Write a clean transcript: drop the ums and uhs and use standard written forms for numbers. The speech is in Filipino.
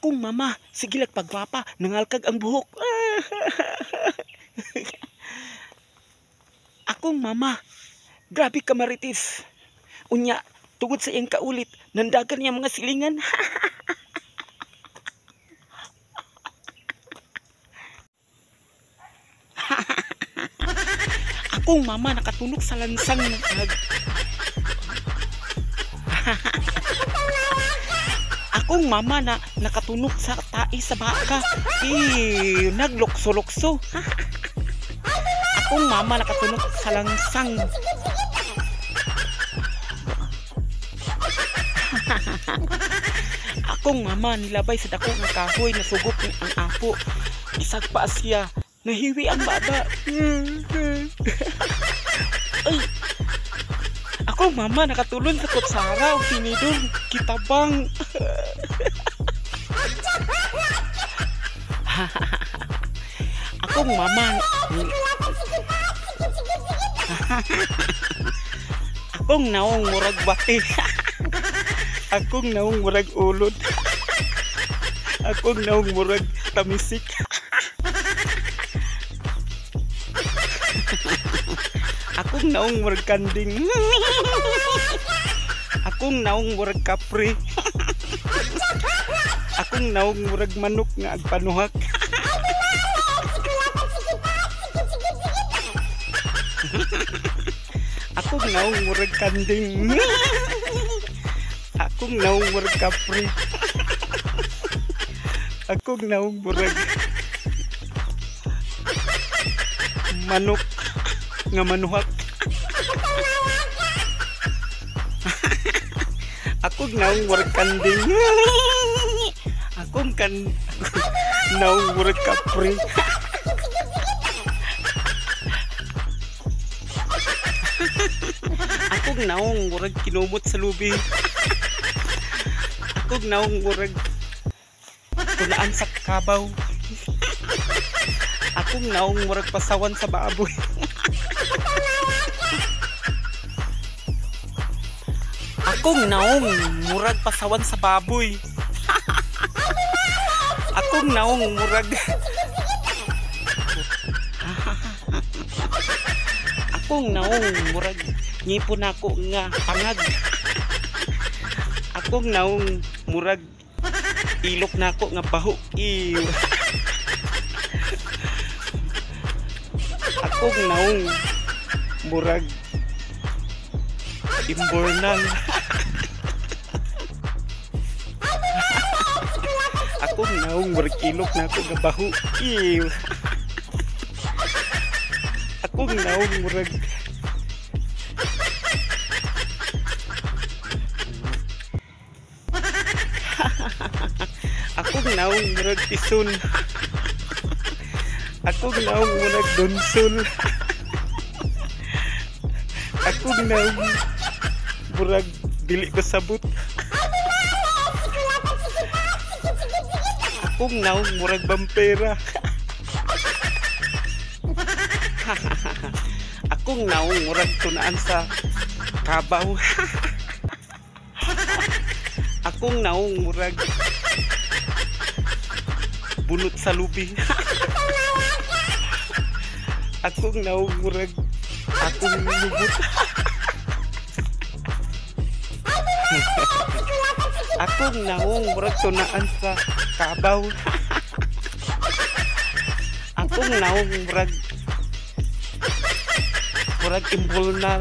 Akong mama, sige lang pagpapa, nangalkag ang buhok. Akong mama, grabe ka maritis. Unya, tungod sa iyang kaulit, nandagan niya mga silingan. Akong mama nakatunog sa lansang Akong mama na nakatunog sa tai sa baka. Naglokso-lokso. Akong mama nakatunog sa langsang. Akong mama nilabay sa dako nga kahoy na sugop ni ang apo. Bisag pa siya, nahiwi ang baba. Ay. Akong mama nakatulon sa kutsara o tinidor kitabang. Akong mama akong naong murag bati. Akong naong murag ulod. Akong naong murag tamisik. Akong naong murag kanding. Akong naong murag kapre. Akong naong murag manok nga agpanuhak. Akong naong murag kanding. Akong naong murag kapre. Akong naong murag manok nga manuhak. Akong naong murag kanding. Akong naong murag kapre. Akong naong murag kinumot sa lubi. Akong naong murag tunaan sa kabaw. Akong naong murag pasawan sa baboy. Akong naong murag pasawan sa baboy. Akong naong murag akong naong murag ngipon ako nga pangag. Akong naong murag ilok nako nga baho. Akong naong murag imbornal. Akong naong murag ilok nako nga baho. Akong naong murag akong naong murag tison. Akong naong murag donsol. Akong naong murag dili basabot. Akong naong murag bampera. Akong naong murag tunaan sa kabaw. Akong naong murag bunot sa lubi. Akong naong murag akong lubot. Akong naong murag tunaan sa kabaw. Akong naong murag imbolnar.